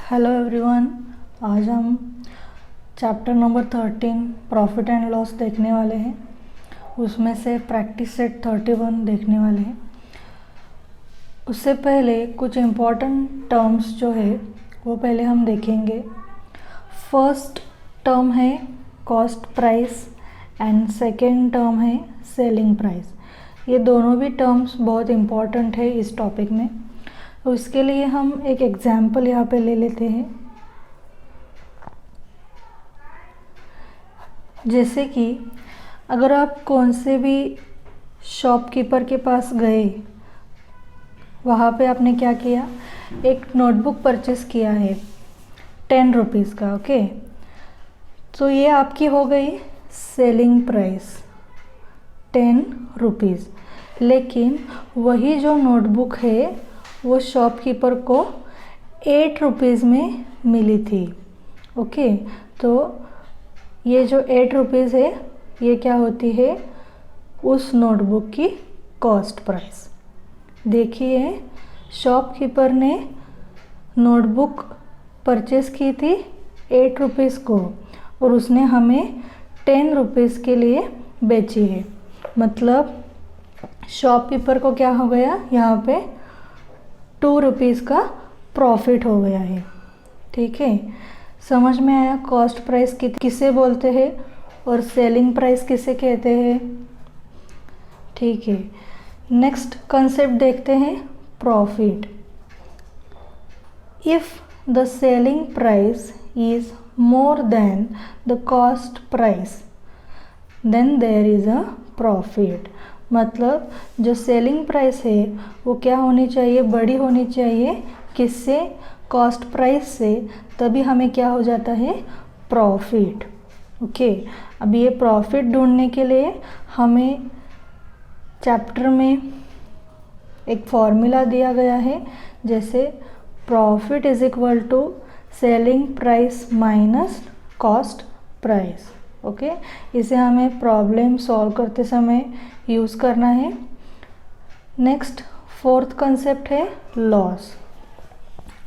Hello everyone. आज हम chapter number 13 profit and loss देखने वाले हैं। उसमें से प्रैक्टिस सेट 31 देखने वाले हैं। उससे पहले कुछ इम्पॉर्टेंट टर्म्स जो है वो पहले हम देखेंगे। फर्स्ट टर्म है cost price and second term है सेलिंग प्राइस। ये दोनों भी टर्म्स बहुत इम्पॉर्टेंट है इस टॉपिक में। तो इसके लिए हम एक एग्जाम्पल यहाँ पे ले लेते हैं। जैसे कि अगर आप कौन से भी शॉपकीपर के पास गए, वहाँ पे आपने क्या किया, एक नोटबुक परचेस किया है 10 रुपीज़ का। ओके, तो ये आपकी हो गई सेलिंग प्राइस 10 रुपीज़। लेकिन वही जो नोटबुक है वो शॉपकीपर को 8 रुपीज़ में मिली थी। ओके, तो ये जो 8 रुपीज़ है ये क्या होती है, उस नोटबुक की कॉस्ट प्राइस। देखिए, शॉपकीपर ने नोटबुक परचेस की थी 8 रुपीज़ को और उसने हमें 10 रुपीज़ के लिए बेची है। मतलब शॉपकीपर को क्या हो गया, यहाँ पे 2 रुपीज़ का प्रॉफिट हो गया है। ठीक है, समझ में आया कॉस्ट प्राइस किसे बोलते हैं और सेलिंग प्राइस किसे कहते हैं। ठीक है, नेक्स्ट कंसेप्ट देखते हैं, profit. If the selling price is more than the cost price then there is a profit. मतलब जो सेलिंग प्राइस है वो क्या होनी चाहिए, बड़ी होनी चाहिए किससे, कॉस्ट प्राइस से, तभी हमें क्या हो जाता है, प्रॉफिट। ओके, अब ये प्रॉफिट ढूंढने के लिए हमें चैप्टर में एक फॉर्मूला दिया गया है, जैसे profit is equal to selling price minus cost price. Okay, इसे हमें प्रॉब्लम सॉल्व करते समय यूज़ करना है। नेक्स्ट फोर्थ कंसेप्ट है लॉस।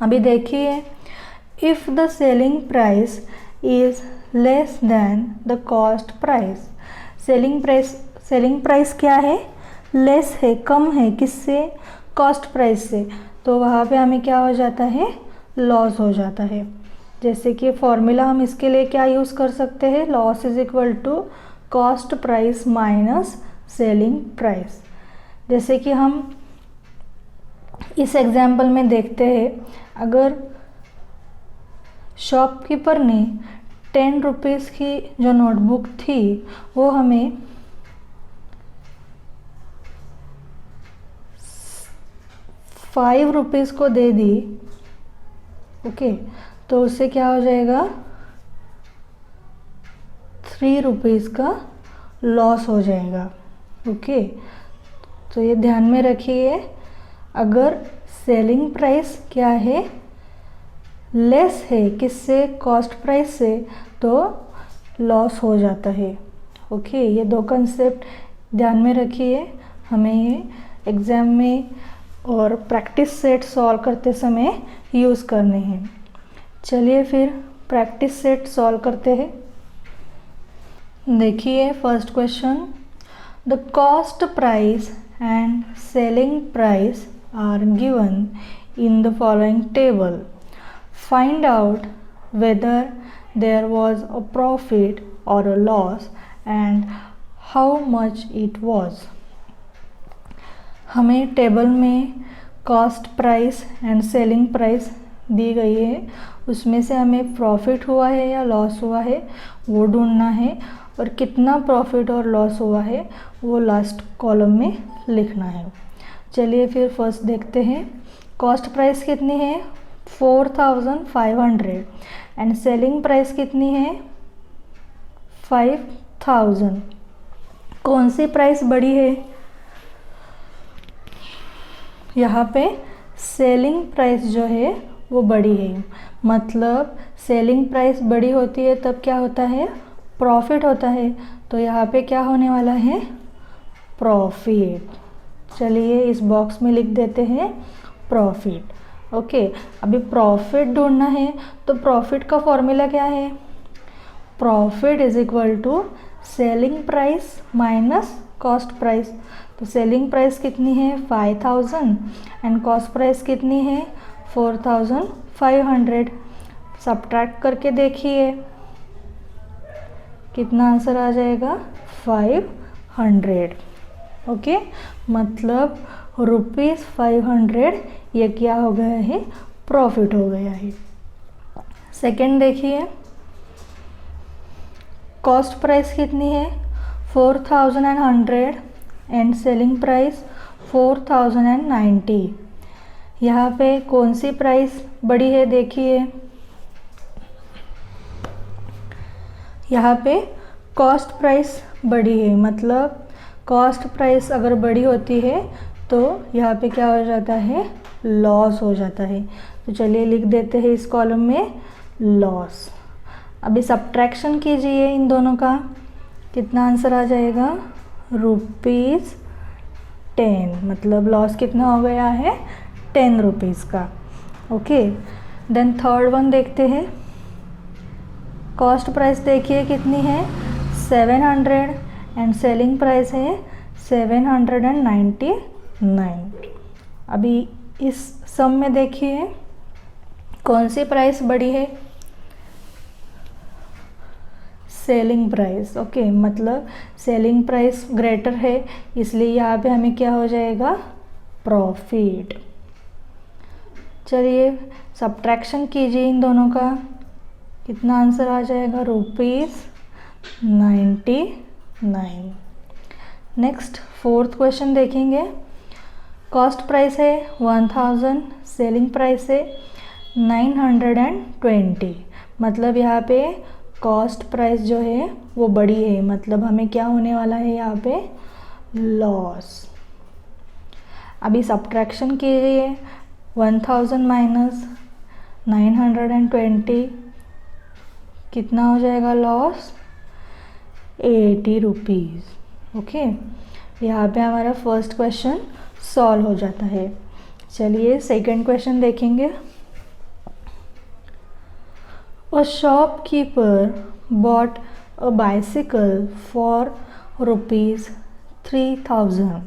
अभी देखिए, if the selling price is less than the cost price. Selling price क्या है, लेस है, कम है, किससे, कॉस्ट प्राइस से। तो वहाँ पे हमें क्या हो जाता है, लॉस हो जाता है। जैसे कि फॉर्मूला हम इसके लिए क्या यूज़ कर सकते हैं, loss is equal to cost price minus selling price. जैसे कि हम इस एग्जाम्पल में देखते हैं, अगर शॉपकीपर ने 10 रुपीज़ की जो नोटबुक थी वो हमें 5 रुपीज़ को दे दी। ओके, तो उससे क्या हो जाएगा, 3 रुपीज़ का लॉस हो जाएगा। ओके, तो ये ध्यान में रखिए, अगर सेलिंग प्राइस क्या है, लेस है किससे, कॉस्ट प्राइस से, तो लॉस हो जाता है। ओके, ये दो कंसेप्ट ध्यान में रखिए, हमें ये एग्ज़ाम में और प्रैक्टिस सेट सॉल्व करते समय यूज़ करने हैं। चलिए फिर प्रैक्टिस सेट सॉल्व करते हैं। देखिए first question, the cost price and selling price are given in the following table. Find out whether there was a profit और a loss and how much it was. हमें table में cost price and selling price दी गई है, उसमें से हमें profit हुआ है या लॉस हुआ है वो ढूंढना है, और कितना प्रॉफिट और लॉस हुआ है वो लास्ट कॉलम में लिखना है। चलिए फिर फर्स्ट देखते हैं, कॉस्ट प्राइस कितनी है, 4500 एंड सेलिंग प्राइस कितनी है, 5000। कौन सी प्राइस बड़ी है, यहाँ पे सेलिंग प्राइस जो है वो बड़ी है। मतलब सेलिंग प्राइस बड़ी होती है तब क्या होता है, प्रॉफिट होता है। तो यहाँ पे क्या होने वाला है, प्रॉफिट। चलिए इस बॉक्स में लिख देते हैं प्रॉफिट। ओके, अभी प्रॉफिट ढूंढना है तो प्रॉफिट का फॉर्मूला क्या है? Profit is equal to selling price minus cost price. तो सेलिंग प्राइस कितनी है? 5000 एंड कॉस्ट प्राइस कितनी है? 4500। सब्ट्रैक्ट करके देखिए कितना आंसर आ जाएगा? 500। ओके, मतलब ₹500 ये क्या हो गया है? प्रॉफिट हो गया है। सेकंड देखिए, कॉस्ट प्राइस कितनी है? 4100 एंड सेलिंग प्राइस 4090। यहाँ पे कौन सी प्राइस बड़ी है? देखिए यहाँ पे कॉस्ट प्राइस बड़ी है, मतलब कॉस्ट प्राइस अगर बड़ी होती है तो यहाँ पे क्या हो जाता है? लॉस हो जाता है। तो चलिए लिख देते हैं इस कॉलम में लॉस। अभी सब्ट्रैक्शन कीजिए इन दोनों का, कितना आंसर आ जाएगा? ₹10, मतलब लॉस कितना हो गया है? ₹10 का। ओके, देन थर्ड वन देखते हैं। कॉस्ट प्राइस देखिए कितनी है? 700 एंड सेलिंग प्राइस है 799। अभी इस सम में देखिए कौन सी प्राइस बड़ी है? Selling price. ओके, मतलब सेलिंग प्राइस ग्रेटर है, इसलिए यहाँ पे हमें क्या हो जाएगा? प्रॉफिट। चलिए सब्ट्रैक्शन कीजिए इन दोनों का, कितना आंसर आ जाएगा? ₹99। नेक्स्ट फोर्थ क्वेश्चन देखेंगे। कॉस्ट प्राइस है 1000, सेलिंग प्राइस है 920। मतलब यहाँ पे कॉस्ट प्राइस जो है वो बड़ी है, मतलब हमें क्या होने वाला है यहाँ पे? लॉस। अभी सब्ट्रैक्शन कीजिए, 1000 माइनस 920 कितना हो जाएगा? लॉस ₹80। ओके, यहाँ पे हमारा फर्स्ट क्वेश्चन सॉल्व हो जाता है। चलिए सेकंड क्वेश्चन देखेंगे। A shopkeeper bought a bicycle for ₹3000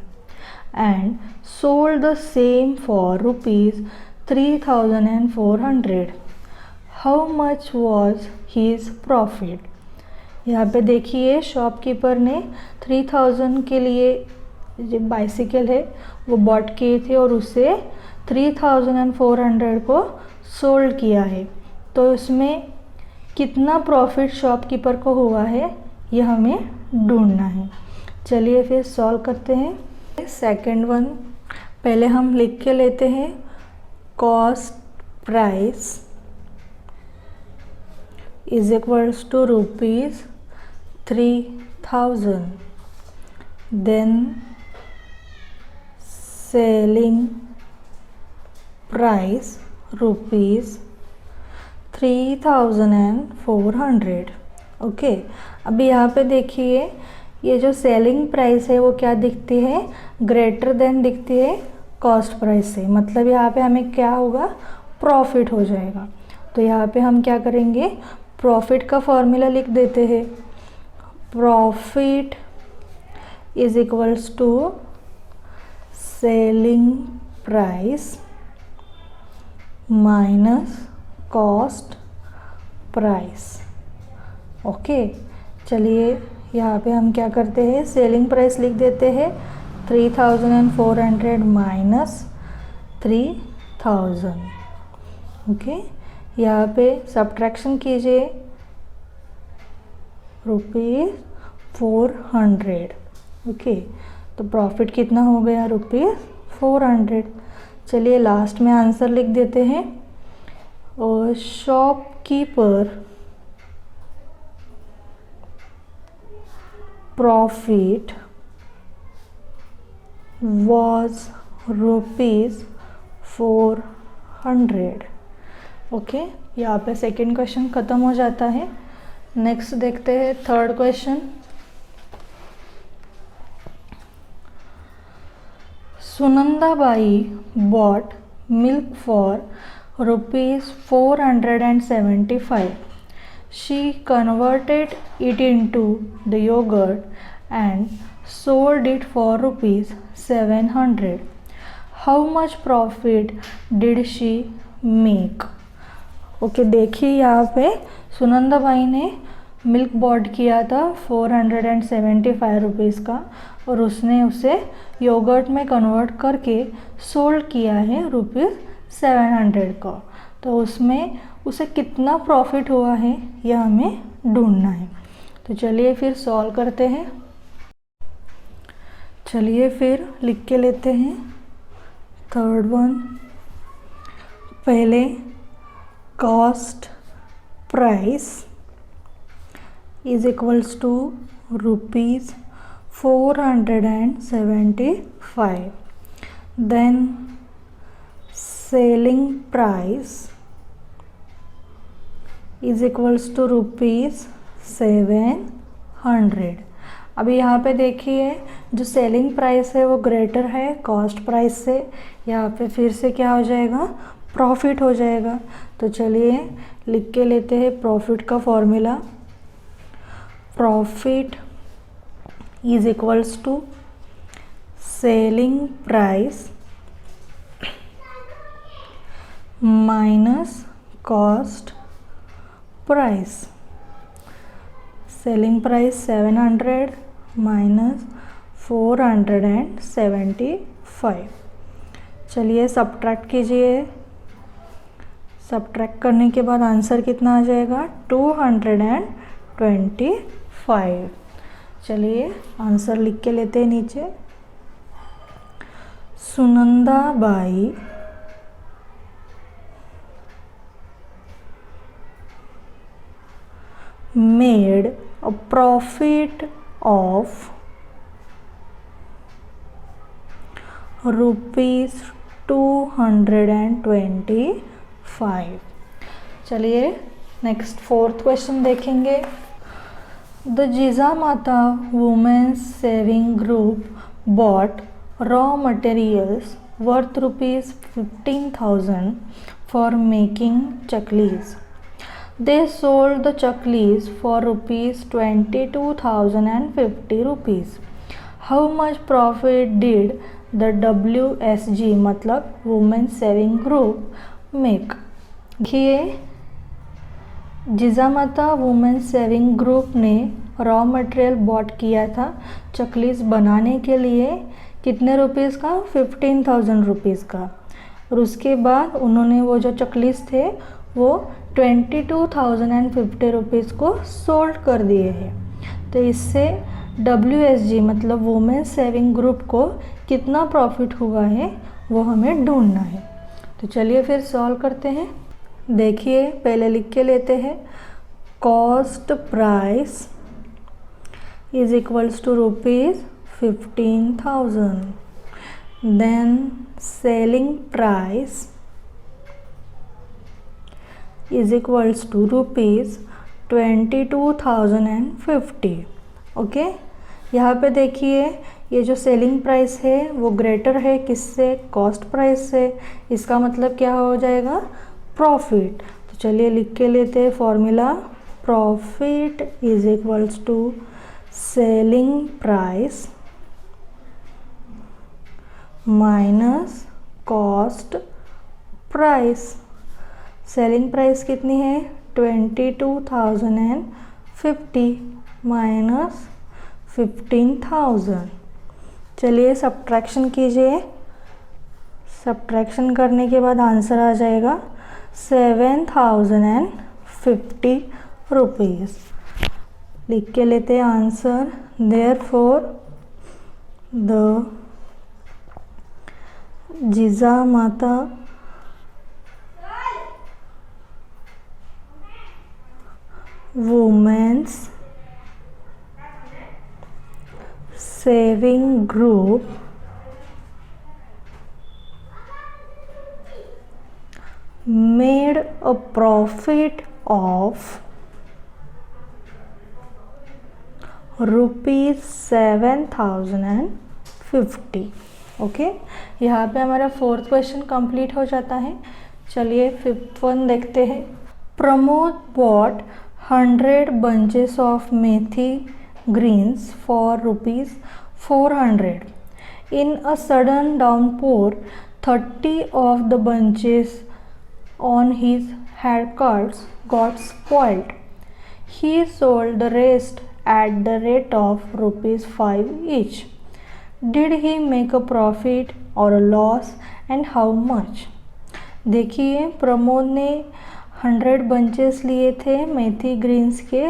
and sold the same for ₹3400. How much was his profit? यहाँ पे देखिए शॉपकीपर ने 3000 के लिए जो बाइसिकल है वो बॉट किए थे और उसे 3400 को सोल्ड किया है। तो उसमें कितना प्रॉफिट शॉपकीपर को हुआ है ये हमें ढूंढना है। चलिए फिर सॉल्व करते हैं। सेकंड वन पहले हम लिख के लेते हैं। Cost price is equals to ₹3000, then selling price ₹3400। Okay, अभी यहाँ पे देखिए ये जो सेलिंग प्राइस है वो क्या दिखती है? ग्रेटर देन दिखती है कॉस्ट प्राइस से, मतलब यहाँ पे हमें क्या होगा? प्रॉफिट हो जाएगा। तो यहाँ पे हम क्या करेंगे? प्रॉफिट का फॉर्मूला लिख देते हैं। Profit is equals to selling price minus cost price. Okay, चलिए यहाँ पे हम क्या करते हैं? सेलिंग प्राइस लिख देते हैं 3400 माइनस 3000। ओके, यहाँ पे सब्ट्रैक्शन कीजिए ₹400। ओके, तो प्रॉफिट कितना हो गया? ₹400। चलिए लास्ट में आंसर लिख देते हैं। और शॉपकीपर प्रॉफिट was ₹400। ओके, यहाँ पे सेकेंड क्वेश्चन ख़त्म हो जाता है। नेक्स्ट देखते हैं third question. Sunanda Bai bought milk for rupees 475. She converted it into the yogurt and sold it for rupees 700. How much profit did she make? Okay देखिए यहाँ पे सुनंदा बाई ने मिल्क बॉट किया था 475 रुपीज़ का और उसने उसे योगर्ट में कन्वर्ट करके सोल्ड किया है रुपीज़ 700 का। तो उसमें उसे कितना प्रॉफिट हुआ है यह हमें ढूंढना है। तो चलिए फिर सॉल्व करते हैं। चलिए फिर लिख के लेते हैं। थर्ड वन, पहले cost price is equals to rupees 475, then selling price is equals to rupees 700। अभी यहाँ पे देखिए जो सेलिंग प्राइस है वो ग्रेटर है कॉस्ट प्राइस से, यहाँ पे फिर से क्या हो जाएगा, प्रॉफिट हो जाएगा। तो चलिए लिख के लेते हैं प्रॉफिट का फॉर्मूला। Profit is equals to selling price minus cost price. Selling price 700 minus 475। चलिए सब्ट्रैक्ट कीजिए। सब्ट्रैक्ट करने के बाद आंसर कितना आ जाएगा, 225। चलिए आंसर लिख के लेते हैं नीचे। Sunanda Bai made a profit of rupees 225। चलिए नेक्स्ट फोर्थ क्वेश्चन देखेंगे। The Jijamata women's saving group bought raw materials worth rupees 15,000 for making chaklis. They sold the chaklis for rupees 22,050 rupees. How much profit did the WSG मतलब Women's Saving Group make? देखिए Jijamata women's saving group ने raw material bot किया था चकलीस बनाने के लिए, कितने rupees का, 15,000 रुपीज़ का। और उसके बाद उन्होंने वो जो चकलीस थे वो 22,050 रुपीज़ को सोल्ड कर दिए हैं। तो इससे WSG मतलब वुमेन्स सेविंग ग्रुप को कितना प्रॉफिट हुआ है वो हमें ढूंढना है। तो चलिए फिर सॉल्व करते हैं। देखिए पहले लिख के लेते हैं। Cost price is equals to rupees 15,000, then selling price is equals to rupees 22,050। Okay, यहाँ पे देखिए ये जो सेलिंग प्राइस है वो ग्रेटर है किससे, कॉस्ट प्राइस से। इसका मतलब क्या हो जाएगा, प्रॉफिट। तो चलिए लिख के लेते हैं formula. Profit is equals to selling price minus cost price. Selling price कितनी है, 22,050 माइनस 15,000। चलिए सब्ट्रैक्शन कीजिए। सब्ट्रैक्शन करने के बाद आंसर आ जाएगा 7,050 रुपीज़। लिख के लेते हैं answer. Therefore the Jijamata women's saving group made a profit of rupees 7,050। Okay, यहाँ पे हमारा 4th क्वेश्चन कंप्लीट हो जाता है। चलिए 5th वन देखते हैं। Pramod bought 100 bunches of methi greens for ₹400. In a sudden downpour, 30 of the bunches on his head carts got spoiled. He sold the rest at the rate of ₹5 each. Did he make a profit or a loss and how much? देखिए, प्रमोद ने 100 bunches लिए थे मेथी Green's के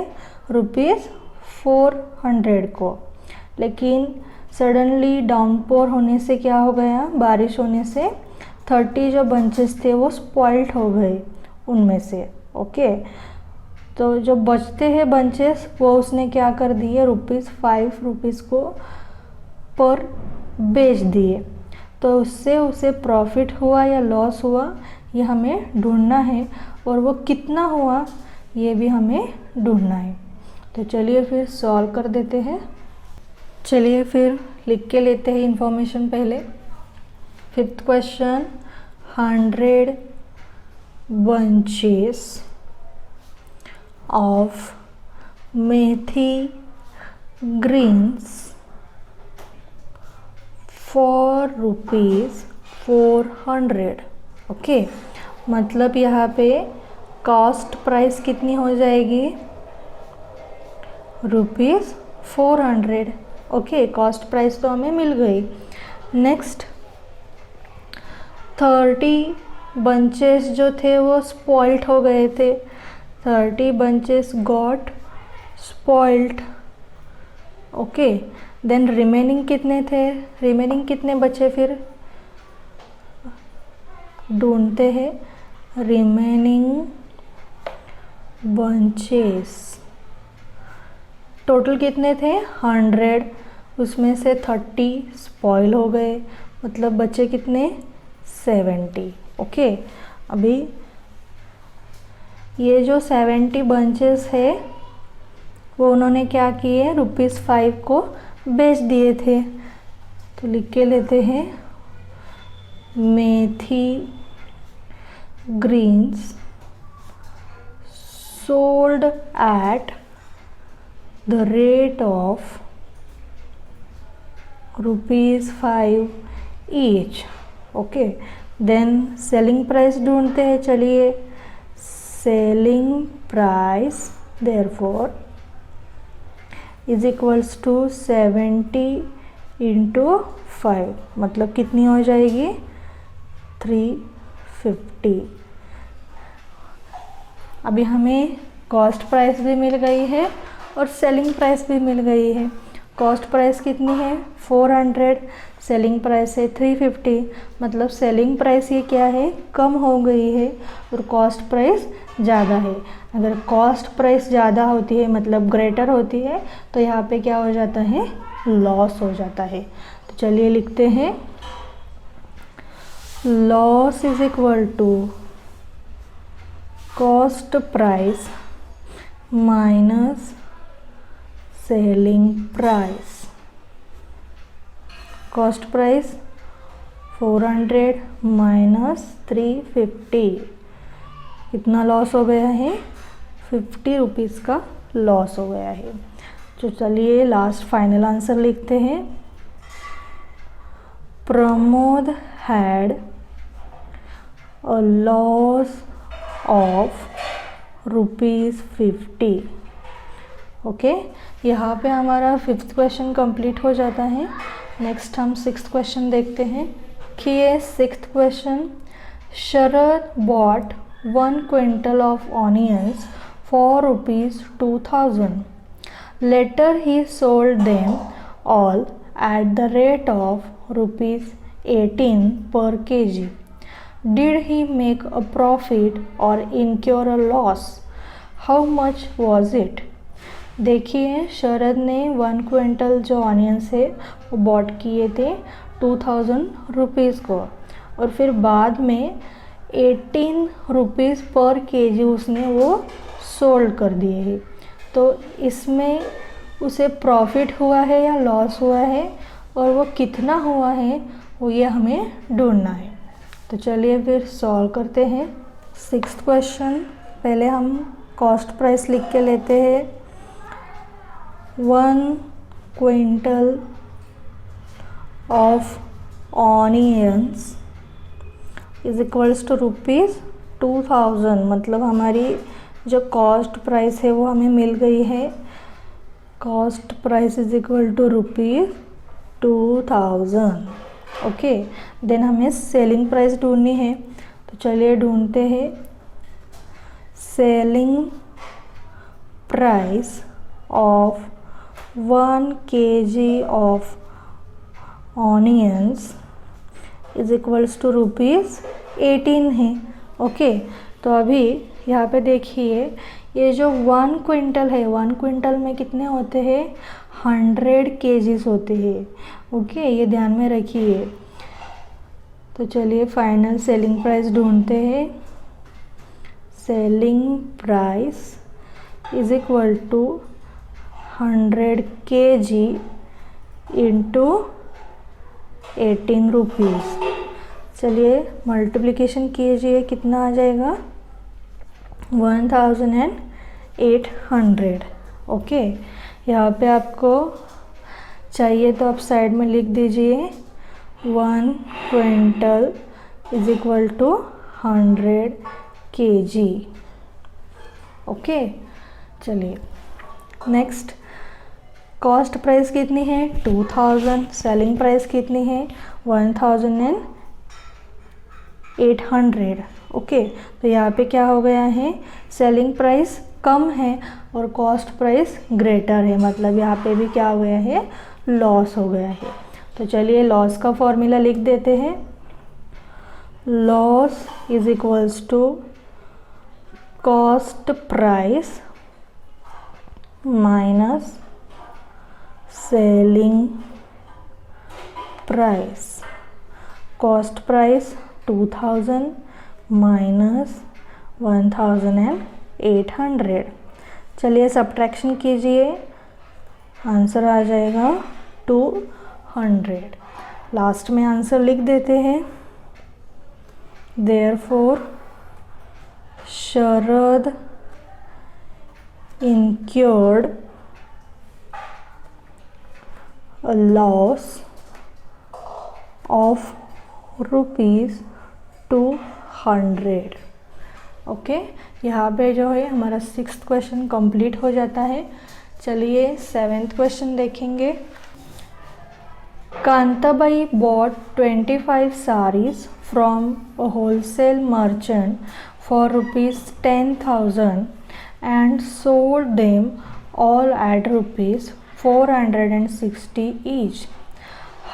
₹400 को, लेकिन suddenly downpour होने से क्या हो गया, बारिश होने से 30 जो बंचेस थे वो स्पॉइल्ड हो गए उनमें से। ओके, तो जो बचते हैं बंचेस वो उसने क्या कर दिए, ₹5 को पर बेच दिए। तो उससे उसे प्रॉफिट हुआ या लॉस हुआ ये हमें ढूंढना है, और वो कितना हुआ ये भी हमें ढूंढना है। तो चलिए फिर सॉल्व कर देते हैं। चलिए फिर लिख के लेते हैं इंफॉर्मेशन पहले। 5th question, 100 bunches of methi greens for ₹400। Okay, मतलब यहाँ पे कॉस्ट प्राइस कितनी हो जाएगी, ₹400। ओके, कॉस्ट प्राइस तो हमें मिल गई। नेक्स्ट 30 बंचेस जो थे वो स्पॉइल्ड हो गए थे। 30 bunches got spoiled. Okay, then remaining कितने थे, रिमेनिंग कितने बचे फिर ढूंढते हैं। रिमेनिंग बंचेस टोटल कितने थे, 100, उसमें से 30 स्पॉइल हो गए, मतलब बचे कितने, 70। ओके, अभी ये जो 70 बंचेस है वो उन्होंने क्या किए, ₹5 को बेच दिए थे। तो लिख के लेते हैं, methi greens sold at the rate of ₹5 each. Okay, then selling price ढूंढते हैं। चलिए, selling price therefore is equals to 70 × 5, मतलब कितनी हो जाएगी, 350। अभी हमें कॉस्ट प्राइस भी मिल गई है और सेलिंग प्राइस भी मिल गई है। कॉस्ट प्राइस कितनी है, 400, सेलिंग प्राइस है 350, मतलब सेलिंग प्राइस ये क्या है, कम हो गई है और कॉस्ट प्राइस ज़्यादा है। अगर कॉस्ट प्राइस ज़्यादा होती है मतलब ग्रेटर होती है तो यहाँ पे क्या हो जाता है, लॉस हो जाता है। तो चलिए लिखते हैं, loss is equal to cost price minus selling price. Cost price 400 minus 350, कितना लॉस हो गया है, ₹50 का लॉस हो गया है। तो चलिए लास्ट फाइनल आंसर लिखते हैं। Pramod had a loss of ₹50। Okay, यहाँ पे हमारा 5th क्वेश्चन कंप्लीट हो जाता है। नेक्स्ट हम 6th क्वेश्चन देखते हैं। देखिए 6th question, Sharad bought 1 quintal of onions for ₹2000. Later he sold them all at the rate of ₹18 per kg. Did he make a profit or incur a loss? How much was it? देखिए, शरद ने 1 quintal जो onions है वो bot किए थे ₹2000 को, और फिर बाद में ₹18 पर केजी उसने वो सोल्ड कर दिए हैं। तो इसमें उसे प्रॉफिट हुआ है या लॉस हुआ है और वो कितना हुआ है वो ये हमें ढूंढना है। तो चलिए फिर सॉल्व करते हैं। 6th क्वेश्चन, पहले हम कॉस्ट प्राइस लिख के लेते हैं। 1 quintal of onions is equals to ₹2000। मतलब हमारी जो कॉस्ट प्राइस है वो हमें मिल गई है। Cost price is equal to ₹2000। Okay, then हमें सेलिंग प्राइस ढूंढनी है। तो चलिए ढूंढते हैं। Selling price of 1 kg of onions is equals to ₹18 है। ओके, तो अभी यहाँ पे देखिए, ये जो 1 क्विंटल है, 1 क्विंटल में कितने होते हैं? 100 kgs होते हैं। ओके, ये ध्यान में रखिए। तो चलिए फाइनल सेलिंग प्राइस ढूंढते हैं। Selling price is equal to 100 kg into 18 rupees. चलिए मल्टीप्लिकेशन कीजिए, कितना आ जाएगा? 1800। ओके, यहाँ पे आपको चाहिए तो आप साइड में लिख दीजिए 1 quintal is equal to 100 kg। Okay, चलिए नेक्स्ट, कॉस्ट प्राइस कितनी है? 2000। सेलिंग प्राइस कितनी है? 1800। ओके, तो यहाँ पे क्या हो गया है? सेलिंग प्राइस कम है और कॉस्ट प्राइस ग्रेटर है। मतलब यहाँ पे भी क्या हो गया है? लॉस हो गया है। तो चलिए लॉस का फॉर्मूला लिख देते हैं। Loss is equals to cost price minus selling price. Cost price 2000 minus 1800। चलिए सब्ट्रैक्शन कीजिए, आंसर आ जाएगा 200। लास्ट में आंसर लिख देते हैं। Therefore Sharad incurred a loss of ₹200। Okay, यहाँ पे जो है हमारा 6th क्वेश्चन कंप्लीट हो जाता है। चलिए 7th क्वेश्चन देखेंगे। Kantabai bought 25 sarees from a wholesale merchant for ₹10,000 and sold them all at ₹460 each.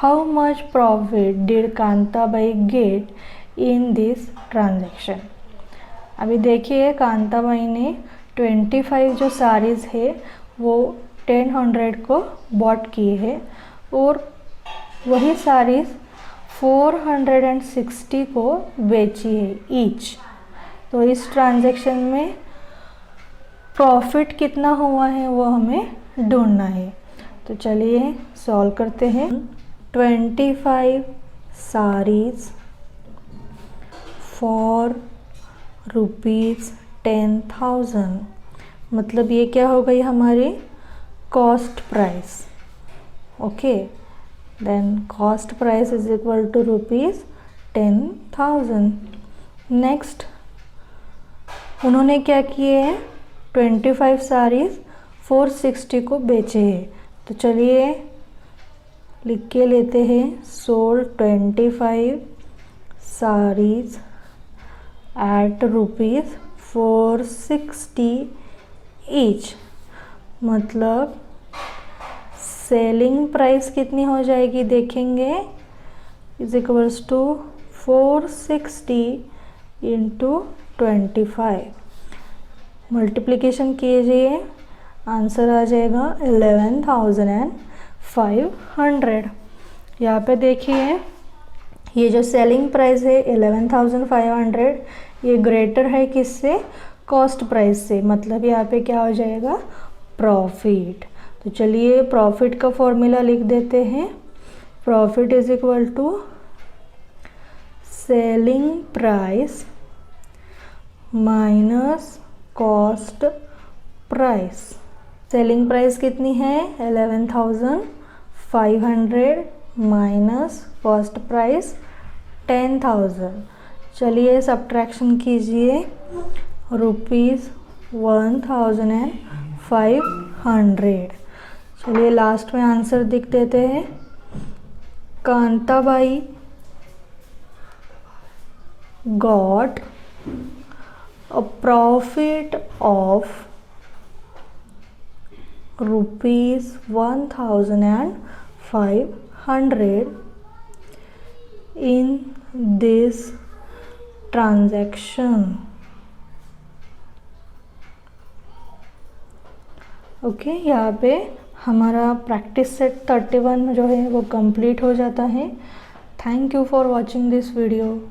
How much profit did Kantabai get in this transaction? अभी देखिए, कांताबाई ने 25 जो साड़ीज़ है वो 1000 को बॉट किए हैं और वही साड़ीज़ 460 को बेची है ईच। तो इस ट्रांजैक्शन में प्रॉफिट कितना हुआ है वो हमें ढूंढना है। तो चलिए सॉल्व करते हैं। 25 साड़ीज़ फॉर ₹10,000, मतलब ये क्या हो गई हमारी cost price. Okay, then cost price is equal to ₹10,000। Next उन्होंने क्या किए हैं? 25 साड़ीज़ 460 को बेचे हैं। तो चलिए लिख के लेते हैं। Sold 25 saris at ₹460 each. मतलब सेलिंग प्राइस कितनी हो जाएगी देखेंगे, is equals to 460 into 25। Multiplication कीजिए, आंसर आ जाएगा 11,500। यहाँ पे देखिए ये जो सेलिंग प्राइस है 11,500, ये ग्रेटर है किससे? कॉस्ट प्राइस से। मतलब यहाँ पे क्या हो जाएगा? प्रॉफिट। तो चलिए प्रॉफिट का फॉर्मूला लिख देते हैं। Profit is equal to selling price minus cost price. Selling price कितनी है 11,500 माइनस कॉस्ट प्राइस 10,000। चलिए सब्ट्रैक्शन कीजिए, ₹1,500। चलिए लास्ट में आंसर लिख देते हैं। Kantabai got a profit of ₹1,500 in this transaction। Okay, यहाँ पे हमारा प्रैक्टिस सेट 31 जो है वो कंप्लीट हो जाता है। Thank you for watching this video.